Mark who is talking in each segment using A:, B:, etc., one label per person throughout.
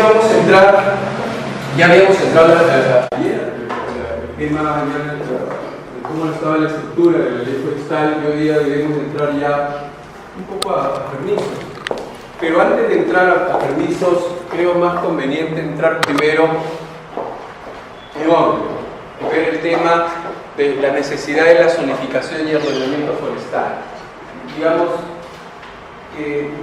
A: decía, ya habíamos entrado ayer, el tema de cómo estaba la estructura de la ley forestal, y hoy día debemos entrar ya un poco a permisos. Pero antes de entrar a permisos, creo más conveniente entrar primero en orden, ver el tema de la necesidad de la zonificación y el ordenamiento forestal. Digamos,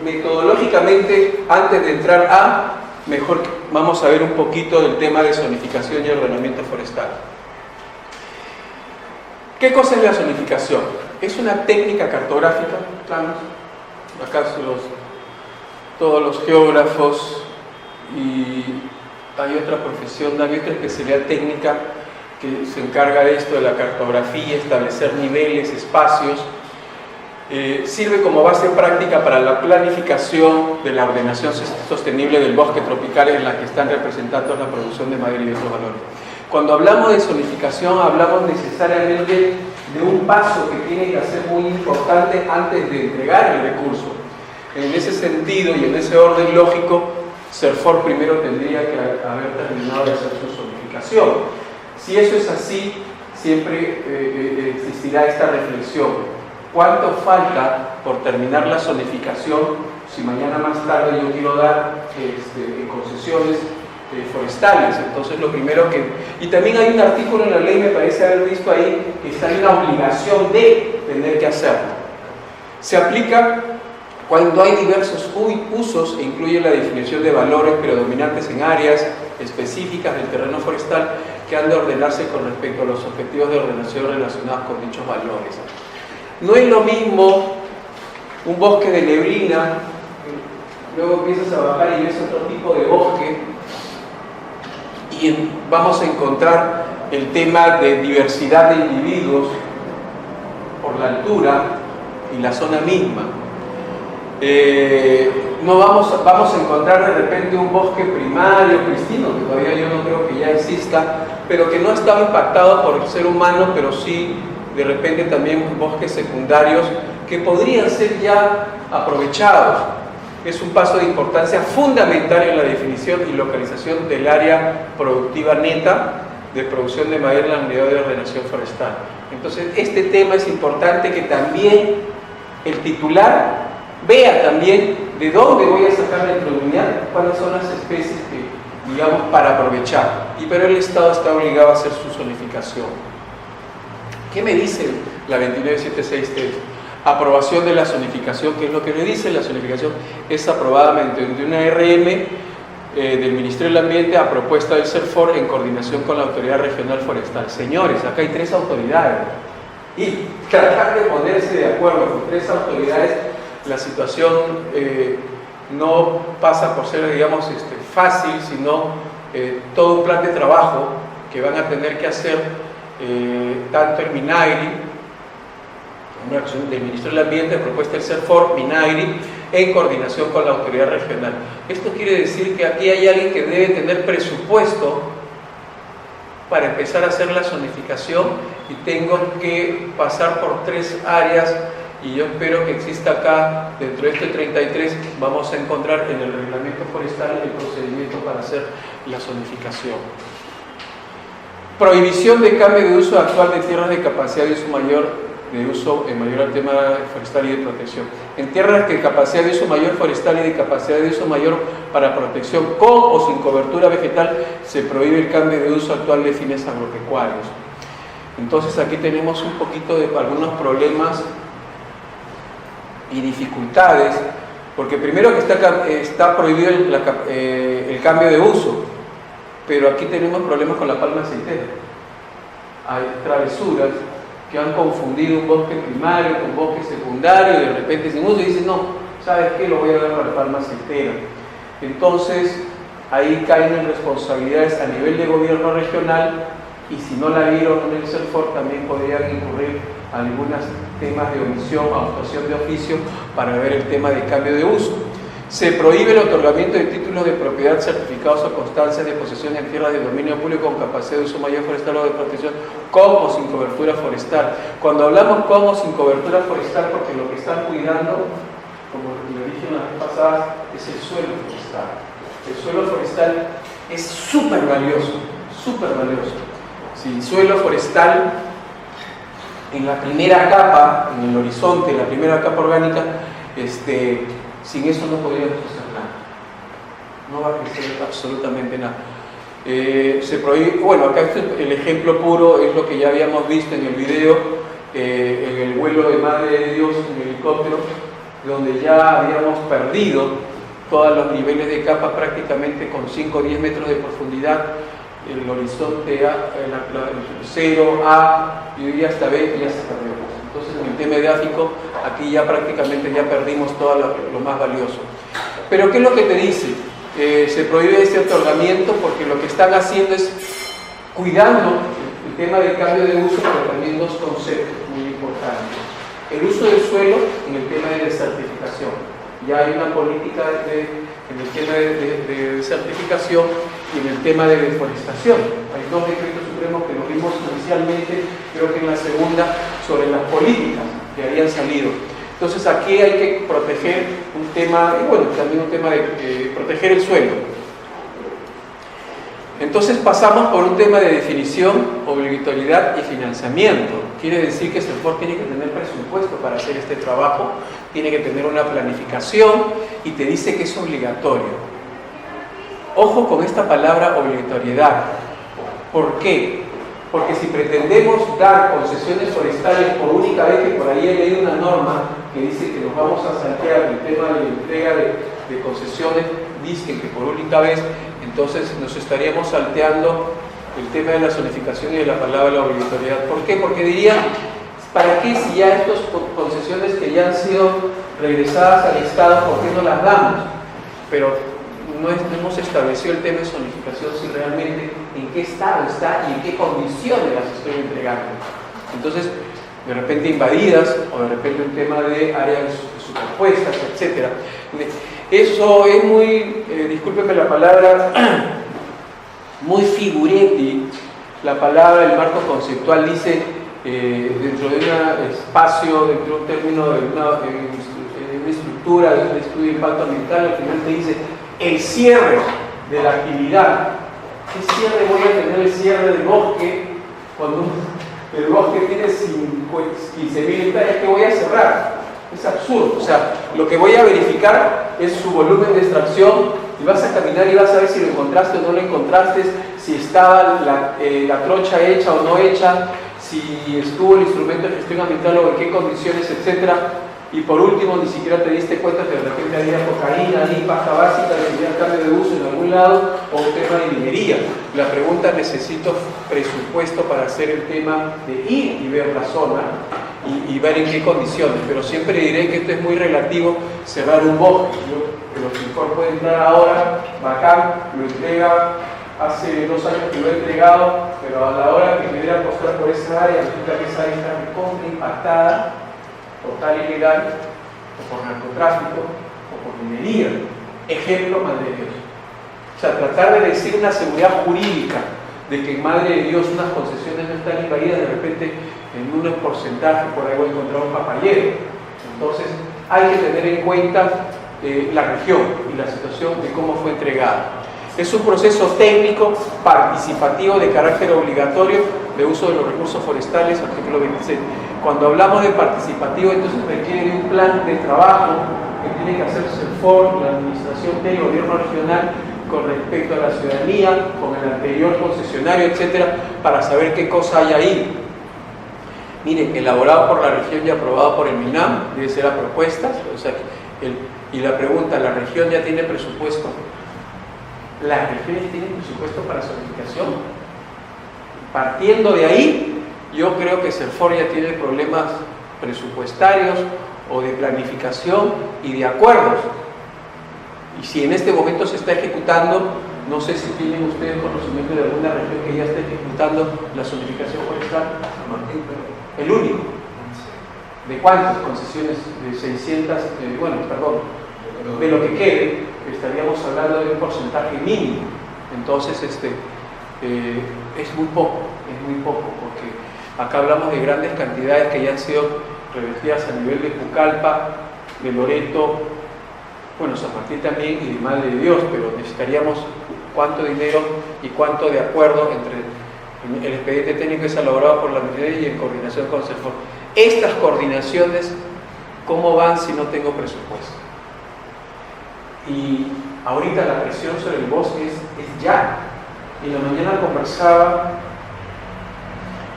A: metodológicamente, antes de entrar mejor vamos a ver un poquito del tema de zonificación y ordenamiento forestal. ¿Qué cosa es la zonificación? Es una técnica cartográfica, planos. Acá todos los geógrafos, y hay otra profesión, hay otra especialidad técnica que se encarga de esto, de la cartografía, establecer niveles, espacios. Sirve como base práctica para la planificación de la ordenación sostenible del bosque tropical, en la que están representados la producción de madera y de otros valores. Cuando hablamos de zonificación, hablamos necesariamente de un paso que tiene que ser muy importante antes de entregar el recurso. En ese sentido y en ese orden lógico, CERFOR primero tendría que haber terminado de hacer su zonificación. Si eso es así, siempre existirá esta reflexión. ¿Cuánto falta por terminar la zonificación si mañana más tarde yo quiero dar concesiones forestales? Entonces lo primero que... Y también hay un artículo en la ley, me parece haber visto ahí, que hay una obligación de tener que hacerlo. Se aplica cuando hay diversos usos e incluye la definición de valores predominantes en áreas específicas del terreno forestal que han de ordenarse con respecto a los objetivos de ordenación relacionados con dichos valores. No es lo mismo un bosque de neblina, luego empiezas a bajar y ves otro tipo de bosque, y vamos a encontrar el tema de diversidad de individuos por la altura y la zona misma. No vamos a encontrar de repente un bosque primario, pristino, que todavía yo no creo que ya exista, pero que no ha estado impactado por el ser humano, pero sí de repente también bosques secundarios que podrían ser ya aprovechados. Es un paso de importancia fundamental en la definición y localización del área productiva neta de producción de madera en la unidad de ordenación forestal. Entonces, este tema es importante, que también el titular vea también de dónde voy a sacar la unidad, cuáles son las especies que, digamos, para aprovechar. Pero el Estado está obligado a hacer su zonificación. ¿Qué me dice la 29763? Aprobación de la zonificación. ¿Qué es lo que me dice? La zonificación es aprobada mediante una RM del Ministerio del Ambiente a propuesta del CERFOR en coordinación con la Autoridad Regional Forestal. Señores, acá hay 3 autoridades y tratar de ponerse de acuerdo con 3 autoridades, la situación no pasa por ser, digamos, fácil, sino todo un plan de trabajo que van a tener que hacer tanto el MINAIRI, una acción del Ministerio del Ambiente, propuesta del CERFOR, MINAIRI, en coordinación con la autoridad regional. Esto quiere decir que aquí hay alguien que debe tener presupuesto para empezar a hacer la zonificación, y tengo que pasar por 3 áreas, y yo espero que exista acá, dentro de este 33, vamos a encontrar en el reglamento forestal el procedimiento para hacer la zonificación. Prohibición de cambio de uso actual de tierras de capacidad de uso mayor, en mayor al tema forestal y de protección. En tierras de capacidad de uso mayor forestal y de capacidad de uso mayor para protección, con o sin cobertura vegetal, se prohíbe el cambio de uso actual de fines agropecuarios. Entonces aquí tenemos un poquito de algunos problemas y dificultades, porque primero que está prohibido el cambio de uso, pero aquí tenemos problemas con la palma aceitera. Hay travesuras que han confundido un bosque primario con bosque secundario, y de repente sin uso, y dicen, no, ¿sabes qué? Lo voy a dar para la palma aceitera. Entonces, ahí caen en responsabilidades a nivel de gobierno regional, y si no la vieron en el CERFOR, también podrían incurrir algunos temas de omisión o actuación de oficio para ver el tema de cambio de uso. Se prohíbe el otorgamiento de títulos de propiedad, certificados o constancias de posesión en tierras de dominio público con capacidad de uso mayor forestal o de protección, con o sin cobertura forestal. Cuando hablamos con o sin cobertura forestal, porque lo que están cuidando, como le dije una vez pasada, es el suelo forestal. el suelo forestal es súper valioso, súper valioso. Si suelo forestal en la primera capa, en el horizonte, la primera capa orgánica, sin eso no podríamos hacer nada. No va a crecer absolutamente nada. Se prohíbe, bueno, acá el ejemplo puro es lo que ya habíamos visto en el video, en el vuelo de Madre de Dios en helicóptero, donde ya habíamos perdido todos los niveles de capa prácticamente con 5 o 10 metros de profundidad, el horizonte A, el 0, A, y hoy hasta B ya se perdió. Entonces en el tema edáfico, aquí ya prácticamente ya perdimos todo lo más valioso. Pero ¿qué es lo que te dice? Se prohíbe este otorgamiento porque lo que están haciendo es cuidando el tema del cambio de uso, pero también dos conceptos muy importantes. El uso del suelo en el tema de desertificación. Ya hay una política en el tema de desertificación y en el tema de deforestación. Hay dos decretos supremos que nos vimos inicialmente, creo que en la segunda, sobre las políticas que habían salido. Entonces aquí hay que proteger un tema, y bueno, también un tema de proteger el suelo. Entonces pasamos por un tema de definición, obligatoriedad y financiamiento. Quiere decir que CENFOR tiene que tener presupuesto para hacer este trabajo, tiene que tener una planificación y te dice que es obligatorio. Ojo con esta palabra obligatoriedad. ¿Por qué? Porque si pretendemos dar concesiones forestales por única vez, que por ahí he leído una norma que dice que nos vamos a saltear el tema de la entrega de concesiones, dicen que por única vez, entonces nos estaríamos salteando el tema de la zonificación y de la palabra de la obligatoriedad. ¿Por qué? Porque diría, ¿para qué si ya estas concesiones que ya han sido regresadas al Estado, por qué no las damos? Pero no hemos establecido el tema de zonificación, si realmente en qué estado está y en qué condiciones las estoy entregando. Entonces, de repente invadidas, o de repente un tema de áreas superpuestas, etc. Eso es muy, discúlpeme la palabra, muy figuretti. La palabra, el marco conceptual dice, dentro de un espacio, dentro de un término, de una estructura, de un estudio de impacto ambiental, al final te dice el cierre de la actividad. ¿Qué cierre voy a tener el cierre del bosque cuando el bosque tiene 15.000 hectáreas? ¿Qué voy a cerrar? Es absurdo. O sea, lo que voy a verificar es su volumen de extracción y vas a caminar y vas a ver si lo encontraste o no lo encontraste, si estaba la trocha hecha o no hecha, si estuvo el instrumento de gestión ambiental o en qué condiciones, etcétera. Y por último, ni siquiera te diste cuenta que de repente había cocaína, ni paja básica, de cambio de uso en algún lado, o un tema de minería. La pregunta, necesito presupuesto para hacer el tema de ir y ver la zona y ver en qué condiciones. Pero siempre diré que esto es muy relativo, cerrar un bosque. Pero si CENFOR puede entrar ahora, bacán, lo entrega, hace 2 años que lo he entregado, pero a la hora que me diera apostar por esa área, resulta que esa área está recontra impactada, total ilegal, o por narcotráfico, o por minería. Ejemplo, Madre de Dios. O sea, tratar de decir una seguridad jurídica de que en Madre de Dios unas concesiones no están invadidas, de repente en un porcentaje por ahí voy a encontrar un papayero. Entonces, hay que tener en cuenta la región y la situación de cómo fue entregada. Es un proceso técnico, participativo, de carácter obligatorio, de uso de los recursos forestales, artículo 26. Cuando hablamos de participativo, entonces requiere de un plan de trabajo que tiene que hacerse CENFOR, la administración del gobierno regional, con respecto a la ciudadanía, con el anterior concesionario, etcétera, para saber qué cosa hay ahí. Miren, elaborado por la región y aprobado por el MINAM, debe ser a propuestas, o sea, y la pregunta, ¿la región ya tiene presupuesto? ¿Las regiones tienen presupuesto para zonificación? Partiendo de ahí, yo creo que CENFOR ya tiene problemas presupuestarios o de planificación y de acuerdos. Y si en este momento se está ejecutando, no sé si tienen ustedes conocimiento de alguna región que ya esté ejecutando la zonificación forestal. El único. ¿De cuántas concesiones? De 600, de lo que quede, estaríamos hablando de un porcentaje mínimo. Entonces, es muy poco, porque acá hablamos de grandes cantidades que ya han sido revertidas a nivel de Pucallpa, de Loreto, bueno, San Martín también y de Madre de Dios, pero necesitaríamos cuánto dinero y cuánto de acuerdo entre el expediente técnico es elaborado por la Ministerio y en coordinación con CERFOR. Estas coordinaciones, ¿cómo van si no tengo presupuesto? Y ahorita la presión sobre el bosque es ya. En la mañana conversaba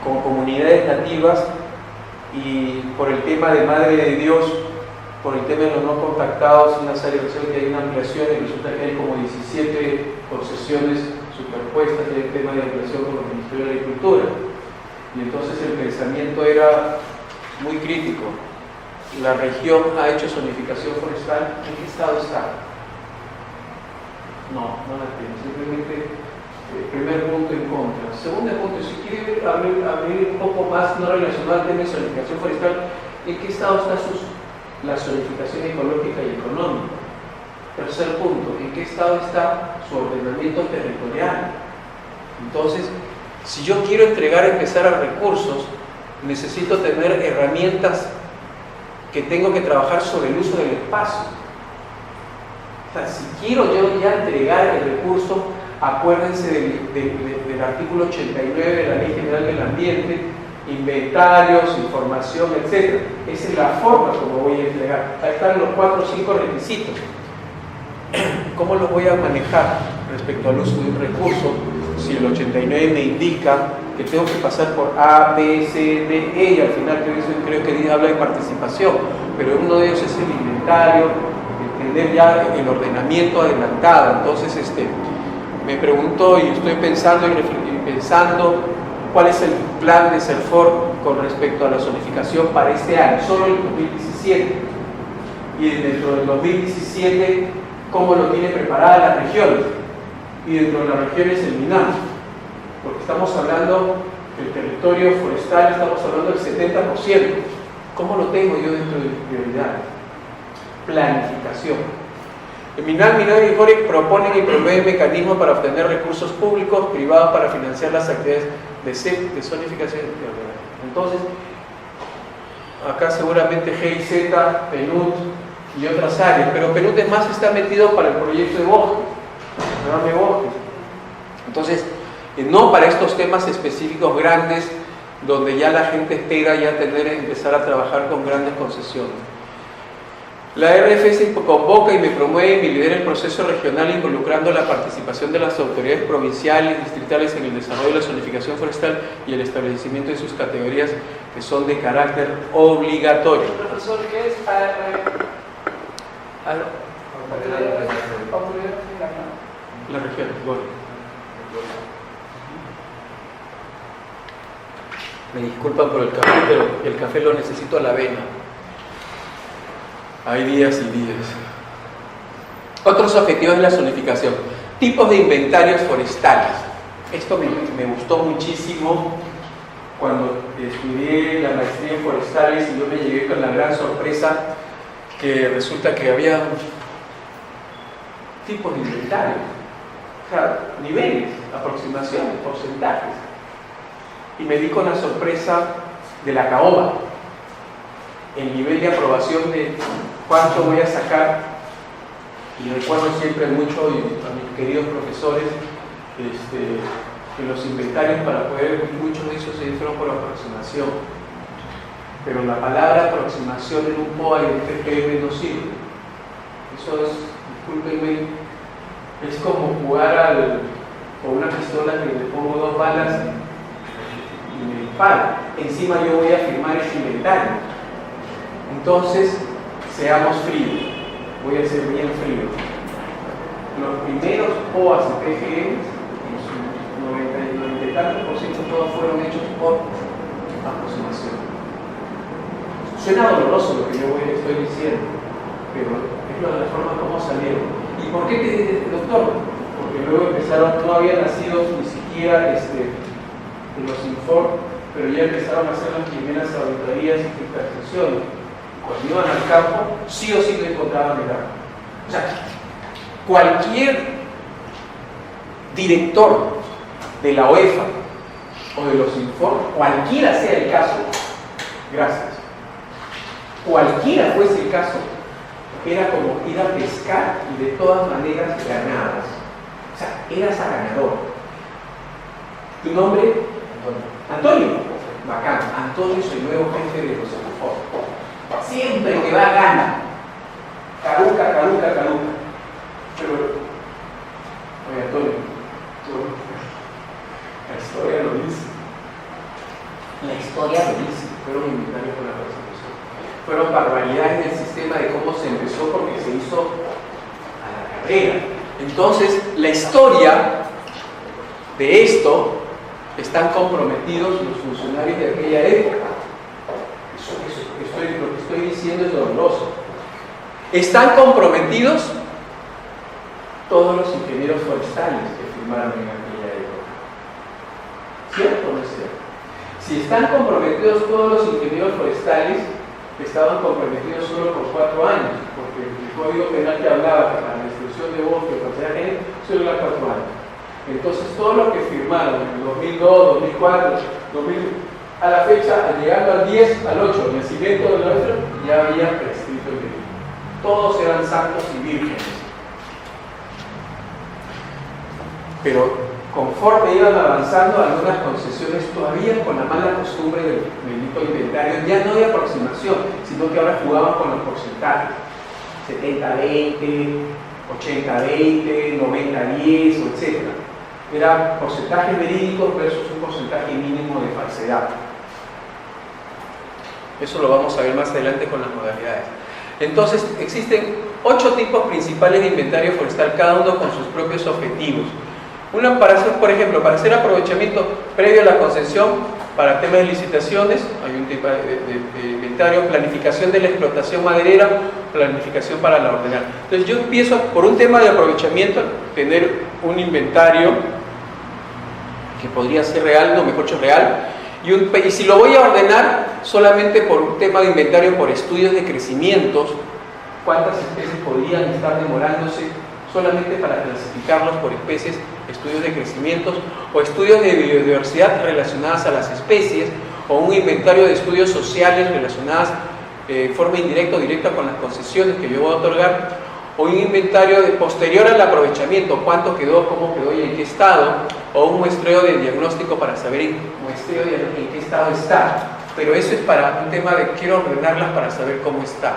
A: con comunidades nativas y por el tema de Madre de Dios, por el tema de los no contactados, una serie de que hay una ampliación y resulta que hay como 17 concesiones superpuestas y hay el tema de ampliación con el Ministerio de Agricultura. Y entonces el pensamiento era muy crítico. La región ha hecho zonificación forestal. ¿En qué estado está? No la tiene. Simplemente, primer punto en contra. Segundo punto, si quiere abrir un poco más, no relacionado al tema de zonificación forestal, ¿en qué estado está la zonificación ecológica y económica? Tercer punto, ¿en qué estado está su ordenamiento territorial? Entonces, si yo quiero empezar a recursos, necesito tener herramientas que tengo que trabajar sobre el uso del espacio. O sea, si quiero yo ya entregar el recurso, acuérdense del artículo 89 de la Ley General del Ambiente, inventarios, información, etc. Esa es la forma como voy a entregar. Ahí están los 4 o 5 requisitos. ¿Cómo los voy a manejar respecto al uso de un recurso? Si el 89 me indica que tengo que pasar por A, B, C, D, E, y al final creo que habla de participación, pero uno de ellos es el inventario, entender ya el ordenamiento adelantado. Entonces, me pregunto y estoy pensando cuál es el plan de CERFOR con respecto a la zonificación para este año, solo el 2017, y dentro del 2017 cómo lo tiene preparada las regiones, y dentro de las regiones el MINAM, porque estamos hablando del territorio forestal, estamos hablando del 70%. ¿Cómo lo tengo yo dentro de mis prioridades? Planificación. El MINAM y FOREC proponen y proveen mecanismos para obtener recursos públicos, privados para financiar las actividades de zonificación. Entonces, acá seguramente GIZ, PNUD y otras áreas, pero PNUD es más está metido para el proyecto de bosques, de bosques. Entonces, no para estos temas específicos grandes, donde ya la gente espera ya empezar a trabajar con grandes concesiones. La RFS convoca y me promueve y lidera el proceso regional involucrando la participación de las autoridades provinciales y distritales en el desarrollo de la zonificación forestal y el establecimiento de sus categorías que son de carácter obligatorio.
B: Profesor, ¿qué es AR?
A: La región, bueno. Me disculpan por el café, pero el café lo necesito a la avena. Hay días y días. Otros objetivos de la zonificación. Tipos de inventarios forestales. Esto me gustó muchísimo cuando estudié la maestría en forestales y yo me llegué con la gran sorpresa que resulta que había tipos de inventarios. O sea, niveles, aproximaciones, porcentajes. Y me di con la sorpresa de la caoba. El nivel de aprobación de cuánto voy a sacar, y recuerdo siempre mucho a mis queridos profesores que los inventarios para poder, muchos de esos se hicieron por aproximación, pero la palabra aproximación en un POA y en un TPM no sirve. Eso es, discúlpenme, es como jugar con una pistola que le pongo 2 balas y me dispara. Encima yo voy a firmar ese inventario. Entonces, seamos fríos. Voy a ser bien frío. Los primeros POAs de PGM, en su 90 y tantos por ciento, todos fueron hechos por aproximación. Suena doloroso lo que yo estoy diciendo, pero es la forma como salieron. ¿Y por qué te dije, doctor? Porque luego empezaron, no había nacido ni siquiera los informes, pero ya empezaron a hacer las primeras auditorías y fiscalizaciones. Cuando iban al campo, sí o sí lo encontraban en el campo. O sea, cualquier director de la OEFA o de los informes, cualquiera sea el caso, gracias, cualquiera fuese el caso, era como ir a pescar y de todas maneras ganabas. O sea, eras ganador. ¿Tu nombre? Antonio. Bacán. Antonio es el nuevo jefe de los Semáforos. Siempre que va gana. Caruca, caruca, caruca. Pero, oye Antonio, la historia lo dice. La historia lo dice. Fueron inventarios por la persecución. Fueron barbaridades en el sistema de cómo se empezó porque se hizo a la carrera. Entonces, la historia de esto están comprometidos los funcionarios de aquella época. Lo que estoy diciendo es doloroso. Están comprometidos todos los ingenieros forestales que firmaron en aquella época. ¿Cierto o no es cierto? Si están comprometidos todos los ingenieros forestales, estaban comprometidos solo por 4 años, porque el Código Penal que hablaba de la destrucción de bosques, solo era 4 años. Entonces, todos los que firmaron en el 2002, 2004, 2000, a la fecha, llegando al 10, al 8, el nacimiento del nuestro, ya había prescrito el delito. Todos eran santos y vírgenes. Pero conforme iban avanzando, algunas concesiones todavía con la mala costumbre del delito inventario, ya no hay aproximación, sino que ahora jugaban con los porcentajes. 70-20, 80-20, 90-10, etc. Eran porcentajes verídicos versus un porcentaje mínimo de falsedad. Eso lo vamos a ver más adelante con las modalidades. Entonces, existen 8 tipos principales de inventario forestal, cada uno con sus propios objetivos. Una para hacer, por ejemplo, para hacer aprovechamiento previo a la concesión, para temas de licitaciones, hay un tipo de inventario, planificación de la explotación maderera, planificación para la ordenanza. Entonces yo empiezo por un tema de aprovechamiento, tener un inventario que podría ser real, no, mejor dicho real, y si lo voy a ordenar solamente por un tema de inventario, por estudios de crecimientos, cuántas especies podrían estar demorándose solamente para clasificarlos por especies, estudios de crecimientos o estudios de biodiversidad relacionadas a las especies, o un inventario de estudios sociales relacionados de forma indirecta o directa con las concesiones que yo voy a otorgar, o un inventario posterior al aprovechamiento, cuánto quedó, cómo quedó y en qué estado, o un muestreo de diagnóstico para saber en qué estado está. Pero eso es para un tema de quiero ordenarlas para saber cómo está.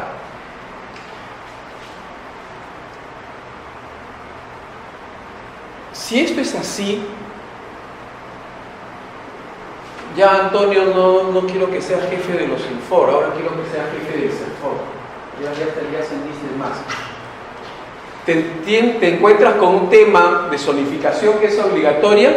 A: Si esto es así, ya Antonio no quiero que sea jefe de los Infor, ahora quiero que sea jefe del CENFOR. Ya sentiste más. Te encuentras con un tema de zonificación que es obligatoria,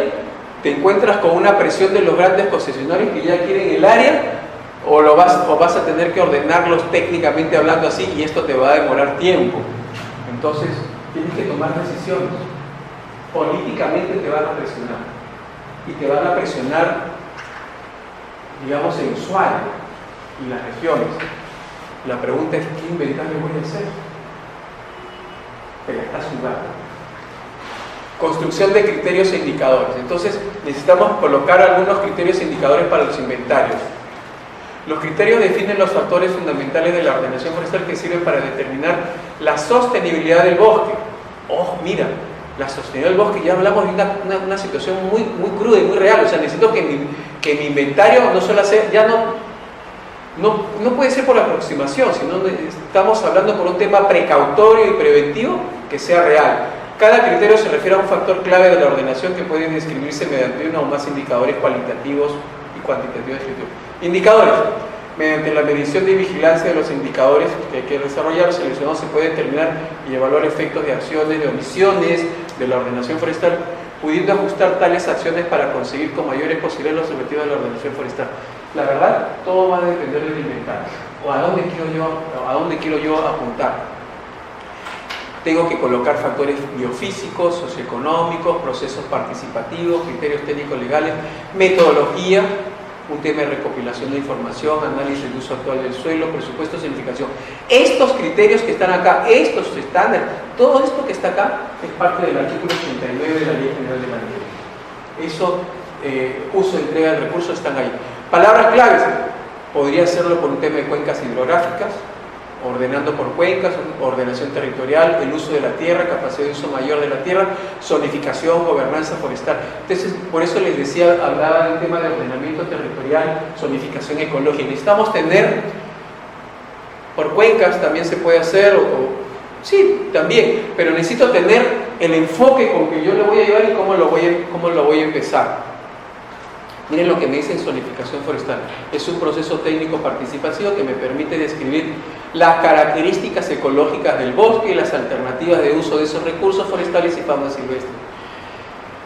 A: te encuentras con una presión de los grandes concesionarios que ya quieren el área, o vas a tener que ordenarlos técnicamente hablando así, y esto te va a demorar tiempo. Entonces, tienes que tomar decisiones. Políticamente te van a presionar, y te van a presionar, digamos, en Ushuaia y las regiones. La pregunta es, ¿qué inventario voy a hacer? Te la estás jugando. Construcción de criterios e indicadores. Entonces, necesitamos colocar algunos criterios e indicadores para los inventarios. Los criterios definen los factores fundamentales de la ordenación forestal que sirven para determinar la sostenibilidad del bosque. Oh, mira, la sostenibilidad del bosque, ya hablamos de una situación muy cruda y muy real. O sea, necesito que mi inventario no solo sea, ya no puede ser por aproximación, sino estamos hablando por un tema precautorio y preventivo que sea real. Cada criterio se refiere a un factor clave de la ordenación que puede describirse mediante uno o más indicadores cualitativos y cuantitativos. Indicadores. Mediante la medición de vigilancia de los indicadores que hay que desarrollar, seleccionado se puede determinar y evaluar efectos de acciones, de omisiones de la ordenación forestal, pudiendo ajustar tales acciones para conseguir con mayores posibilidades los objetivos de la ordenación forestal. La verdad, todo va a depender del inventario, o a dónde quiero yo apuntar. Tengo que colocar factores biofísicos, socioeconómicos, procesos participativos, criterios técnicos legales, metodología, un tema de recopilación de información, análisis del uso actual del suelo, presupuesto, significación. Estos criterios que están acá, estos estándares, todo esto que está acá es parte del artículo 89 de la Ley General de la Minería. Eso, uso y entrega de recursos están ahí. Palabras claves, podría hacerlo por un tema de cuencas hidrográficas, ordenando por cuencas, ordenación territorial, el uso de la tierra, capacidad de uso mayor de la tierra, zonificación, gobernanza forestal. Entonces, por eso les decía, hablaba del tema de ordenamiento territorial, zonificación ecológica. Necesitamos tener, por cuencas también se puede hacer, sí, también, pero necesito tener el enfoque con que yo le voy a llevar y cómo lo voy a empezar. Miren lo que me dice en zonificación forestal. Es un proceso técnico participativo que me permite describir las características ecológicas del bosque y las alternativas de uso de esos recursos forestales y fauna silvestre.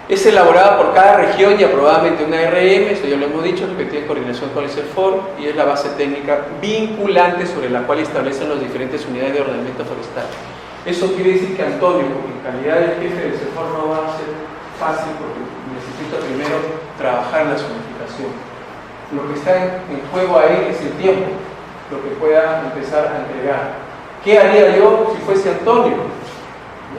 A: Es elaborada por cada región y aprobada mediante una RM, esto ya lo hemos dicho, respectiva en coordinación con el CERFOR, y es la base técnica vinculante sobre la cual establecen las diferentes unidades de ordenamiento forestal. Eso quiere decir que Antonio, en calidad de jefe del CERFOR, no va a ser fácil porque necesito primero trabajar la zonificación. Lo que está en juego ahí es el tiempo, lo que pueda empezar a entregar. ¿Qué haría yo si fuese Antonio?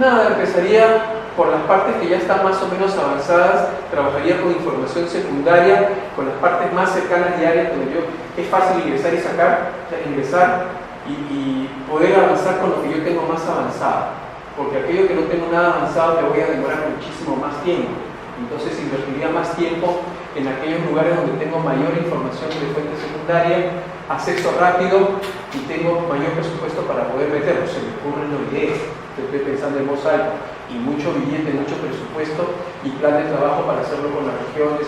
A: Nada, empezaría por las partes que ya están más o menos avanzadas, trabajaría con información secundaria, con las partes más cercanas y áreas donde es fácil ingresar y sacar, o sea, ingresar y poder avanzar con lo que yo tengo más avanzado, porque aquello que no tengo nada avanzado me voy a demorar muchísimo más tiempo. Entonces invertiría más tiempo en aquellos lugares donde tengo mayor información de fuente secundaria, acceso rápido y tengo mayor presupuesto para poder meterlo. Se me ocurren las ideas, estoy pensando en voz alta, y mucho billete, mucho presupuesto y plan de trabajo para hacerlo con la región,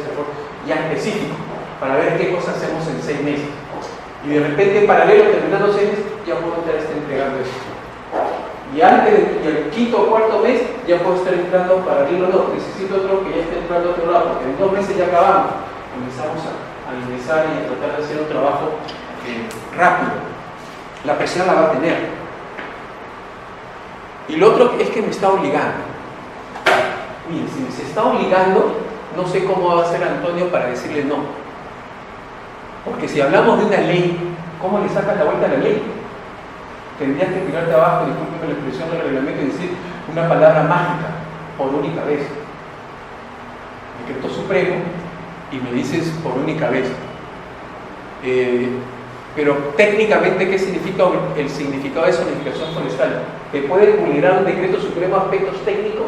A: ya específico, para ver qué cosas hacemos en 6 meses. Y de repente, en paralelo, terminando 6 meses, ya puedo estar entregando esto. Y el quinto o cuarto mes ya puedo estar entrando para abrirlo. No, necesito otro que ya esté entrando a otro lado, porque en 2 meses ya acabamos. Comenzamos a ingresar y a tratar de hacer un trabajo rápido. La presión la va a tener. Y lo otro es que me está obligando. Miren, si me se está obligando, no sé cómo va a hacer Antonio para decirle no. Porque si hablamos de una ley, ¿cómo le sacas la vuelta a la ley? Tendrías que tirarte abajo, discúlpeme la expresión del reglamento, y decir una palabra mágica por única vez. Decreto supremo, y me dices por única vez. Pero técnicamente, ¿qué significa el significado de zonificación forestal? ¿Que puede vulnerar un decreto supremo aspectos técnicos?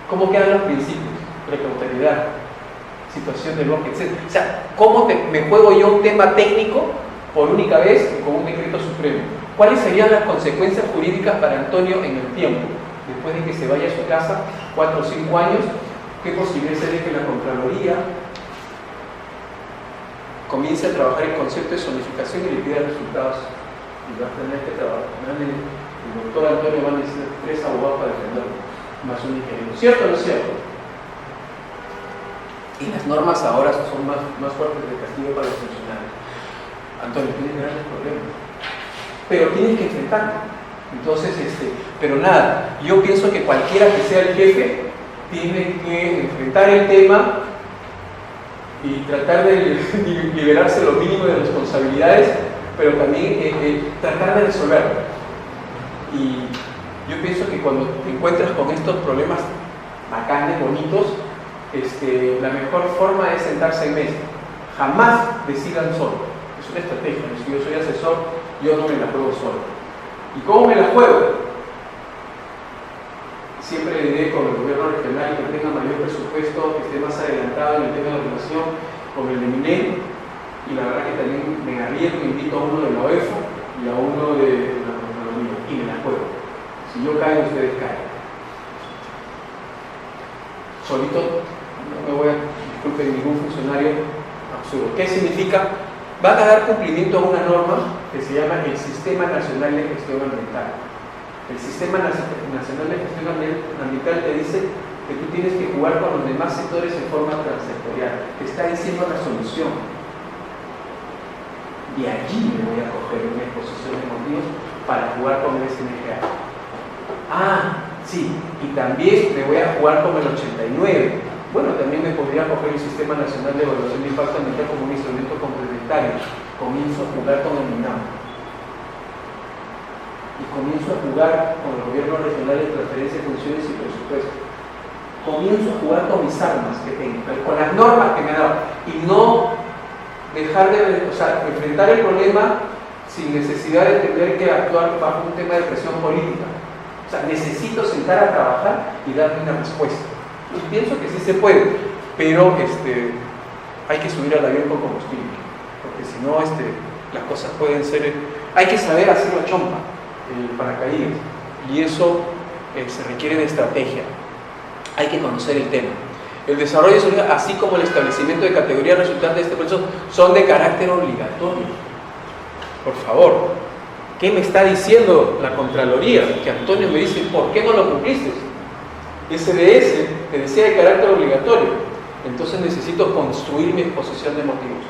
A: ¿Cómo quedan los principios? Precautoriedad, situación del bosque, etc. O sea, ¿cómo me juego yo un tema técnico por única vez con un decreto supremo? ¿Cuáles serían las consecuencias jurídicas para Antonio en el tiempo? Después de que se vaya a su casa, 4 o 5 años, ¿qué posibilidad sería que la Contraloría comience a trabajar el concepto de zonificación y le pida resultados? Y va a tener que trabajar. El doctor Antonio va a necesitar 3 abogados para defenderlo, más un ingeniero. ¿Cierto o no es cierto? Y las normas ahora son más fuertes de castigo para los funcionarios. Antonio, tienes grandes problemas, pero tienes que enfrentarlo. Entonces, pero nada, yo pienso que cualquiera que sea el jefe tiene que enfrentar el tema y tratar de liberarse lo mínimo de responsabilidades, pero también tratar de resolverlo. Y yo pienso que cuando te encuentras con estos problemas bacanes, bonitos, la mejor forma es sentarse en mesa. Jamás decidan solo. Es una estrategia. Si yo soy asesor, yo no me la juego solo. ¿Y cómo me la juego? Siempre le diré con el gobierno regional que tenga mayor presupuesto, que esté más adelantado en el tema de relación con el de MINEM, y la verdad que también me arriesgo, invito a uno de la OEFO y a uno de la Contraloría, y me la juego. Si yo caigo, ustedes caen. Solito no me voy a disculpen ningún funcionario absurdo. ¿Qué significa? Van a dar cumplimiento a una norma que se llama el Sistema Nacional de Gestión Ambiental. El Sistema Nacional de Gestión Ambiental te dice que tú tienes que jugar con los demás sectores en forma transsectorial. Te está diciendo la solución. Y allí me voy a coger una exposición de motivos para jugar con el SNGA. Sí, y también me voy a jugar con el 89. Bueno, también me podría coger el Sistema Nacional de Evaluación de Impacto Ambiental como un instrumento complementario. Comienzo a jugar con el MINAM. Y comienzo a jugar con el gobierno regional de transferencia de funciones y presupuesto. Comienzo a jugar con mis armas que tengo, con las normas que me han dado. Y no dejar de, enfrentar el problema sin necesidad de tener que actuar bajo un tema de presión política. O sea, necesito sentar a trabajar y darle una respuesta. Y pienso que sí se puede, pero hay que subir al avión con combustible, porque si no las cosas pueden ser... Hay que saber hacer la chompa, el paracaídas, y eso se requiere de estrategia. Hay que conocer el tema. El desarrollo de soluciones, así como el establecimiento de categorías resultantes de este proceso, son de carácter obligatorio. Por favor, ¿qué me está diciendo la Contraloría? Que Antonio me dice, ¿por qué no lo cumpliste? SDS te decía de carácter obligatorio. Entonces necesito construir mi exposición de motivos.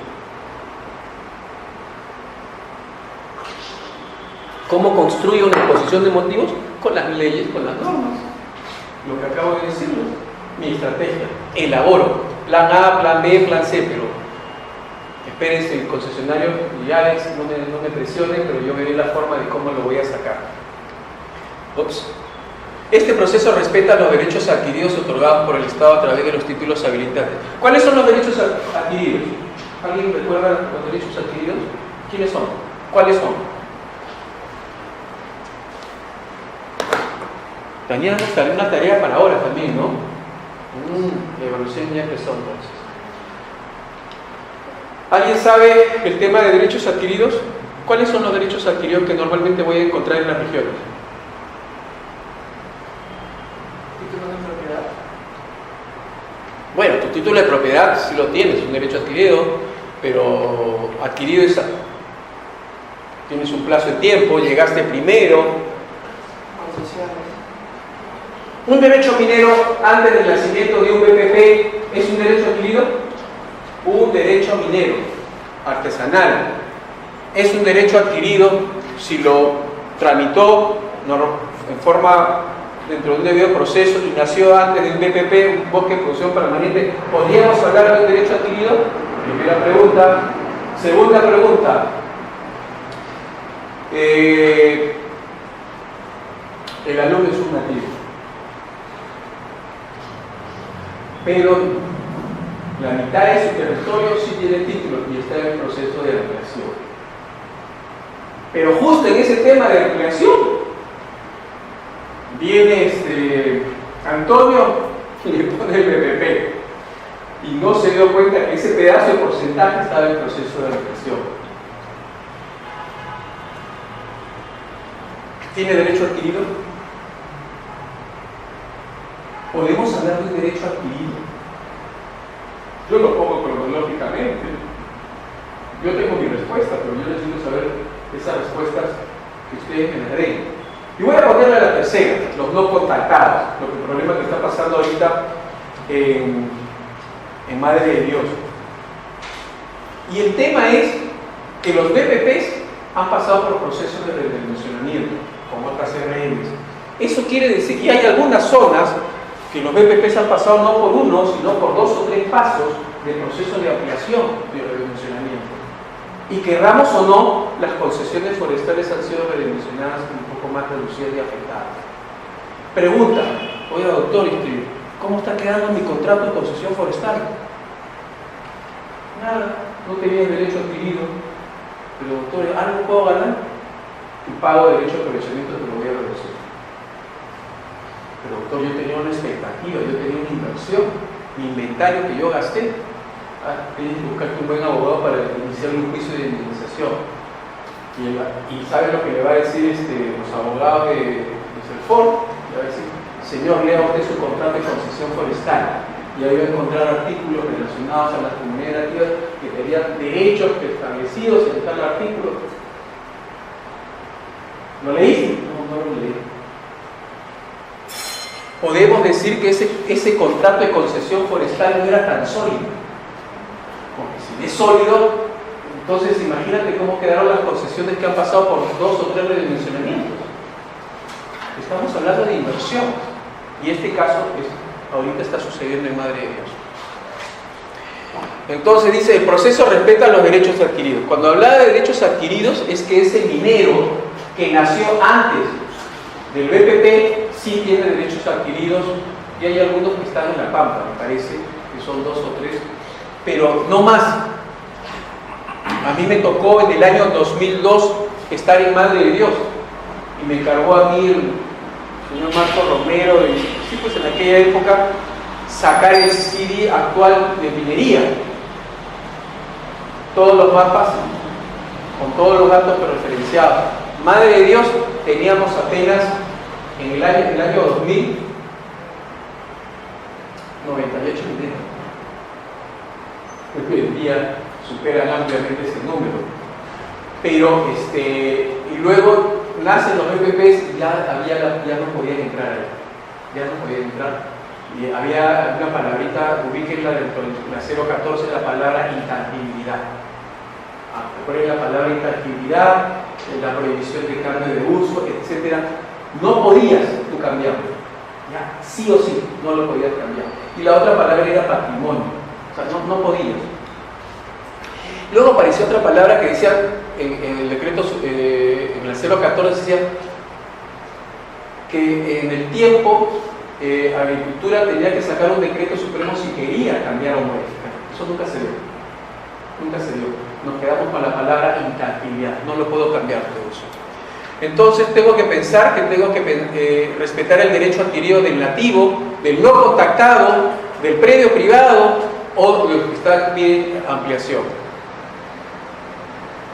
A: ¿Cómo construyo una exposición de motivos? Con las leyes, con las normas. Lo que acabo de decirles, mi estrategia. Elaboro plan A, plan B, plan C, pero espérense, el concesionario y Alex no me presione, pero yo veré la forma de cómo lo voy a sacar. Ups. Este proceso respeta los derechos adquiridos otorgados por el Estado a través de los títulos habilitantes. ¿Cuáles son los derechos adquiridos? ¿Alguien recuerda los derechos adquiridos? ¿Quiénes son? ¿Cuáles son? Teníamos una tarea para ahora también, ¿no? La evaluación ya empezó entonces. ¿Alguien sabe el tema de derechos adquiridos? ¿Cuáles son los derechos adquiridos que normalmente voy a encontrar en las regiones? ¿Título de propiedad? Bueno, tu título de propiedad sí lo tienes, un derecho adquirido, pero adquirido es... Tienes un plazo de tiempo, llegaste primero.
B: Concesiones.
A: ¿Un derecho minero antes del nacimiento de un BPP es un derecho adquirido? Un derecho minero artesanal es un derecho adquirido si lo tramitó en forma dentro de un debido proceso y nació antes de un BPP, un bosque de producción permanente. ¿Podríamos hablar de un derecho adquirido? Primera pregunta. Segunda pregunta. El alumno es un nativo, pero la mitad de su territorio sí tiene título y está en el proceso de ampliación. Pero justo en ese tema de ampliación viene Antonio y le pone el BPP y no se dio cuenta que ese pedazo de porcentaje estaba en proceso de ampliación. ¿Tiene derecho adquirido? Podemos hablar de un derecho adquirido. Yo lo pongo cronológicamente. Yo tengo mi respuesta, pero yo necesito saber esas respuestas que ustedes me den. Y voy a ponerle a la tercera, los no contactados, el problema que está pasando ahorita en Madre de Dios. Y el tema es que los BPPs han pasado por procesos de redimensionamiento, como otras RMs. Eso quiere decir que hay algunas zonas que los BPPs han pasado no por uno, sino por 2 o 3 pasos de proceso de ampliación de redimensionamiento. Y querramos o no, las concesiones forestales han sido redimensionadas un poco más reducidas y afectadas. Pregunta, oiga doctor, ¿cómo está quedando mi contrato de concesión forestal? Nada, no tenía derecho adquirido, pero doctor, ¿algo puedo ganar? Y pago derecho de aprovechamiento que lo voy a reducir. Pero doctor, yo tenía una expectativa, yo tenía una inversión, mi inventario que yo gasté. Tienes que buscarte un buen abogado para iniciar un juicio de indemnización. Y ¿sabe lo que le va a decir los abogados de Selfor? Le va a decir, señor, lea usted su contrato de concesión forestal. Y ahí va a encontrar artículos relacionados a las comunidades nativas que tenían derechos establecidos en tal artículo. ¿Lo leíste? No lo leí. Podemos decir que ese contrato de concesión forestal no era tan sólido. Porque si es sólido, entonces imagínate cómo quedaron las concesiones que han pasado por 2 o 3 redimensionamientos. Estamos hablando de inversión. Y este caso ahorita está sucediendo en Madre de Dios. Entonces dice, el proceso respeta los derechos adquiridos. Cuando hablaba de derechos adquiridos es que ese minero que nació antes del BPP sí tiene derechos adquiridos, y hay algunos que están en la Pampa, me parece, que son 2 o 3, pero no más. A mí me tocó en el año 2002 estar en Madre de Dios. Y me encargó a mí el señor Marco Romero, y sí, pues en aquella época, sacar el CD actual de minería. Todos los mapas, con todos los datos referenciados. Madre de Dios, teníamos apenas en el año 2000, 98 mineros. Hoy en día superan ampliamente ese número. Pero, y luego nacen los EPPs y ya no podían entrar ahí. Ya no podían entrar. Y había una palabrita, ubíquenla dentro de la 014, la palabra intangibilidad. Recuerden la palabra intangibilidad, la prohibición de cambio de uso, etc. No podías tú cambiarlo. Ya, sí o sí, no lo podías cambiar. Y la otra palabra era patrimonio. O sea, no podías. Luego apareció otra palabra que decía, en el decreto, en la 014 decía que en el tiempo Agricultura tenía que sacar un decreto supremo si quería cambiar o modificar. Eso nunca se dio. Nunca se dio. Nos quedamos con la palabra intangibilidad. No lo puedo cambiar todo eso. Entonces tengo que pensar que tengo que respetar el derecho adquirido del nativo, del no contactado, del predio privado o de lo que está bien ampliación.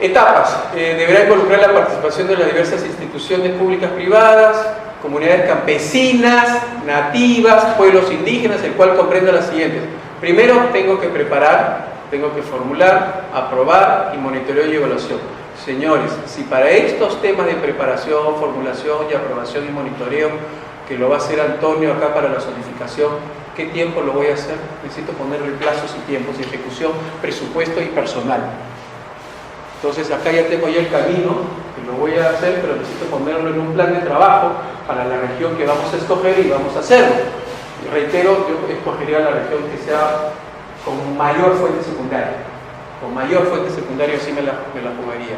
A: Etapas. Deberá involucrar la participación de las diversas instituciones públicas privadas, comunidades campesinas, nativas, pueblos indígenas, el cual comprende las siguientes. Primero, tengo que preparar, tengo que formular, aprobar y monitoreo y evaluación. Señores, si para estos temas de preparación, formulación y aprobación y monitoreo, que lo va a hacer Antonio acá para la zonificación, ¿qué tiempo lo voy a hacer? Necesito ponerle plazos y tiempos de ejecución, presupuesto y personal. Entonces acá ya tengo el camino, que lo voy a hacer, pero necesito ponerlo en un plan de trabajo para la región que vamos a escoger y vamos a hacerlo. Y reitero, yo escogería la región que sea con mayor fuente secundaria. Con mayor fuente secundaria sí me la jugaría.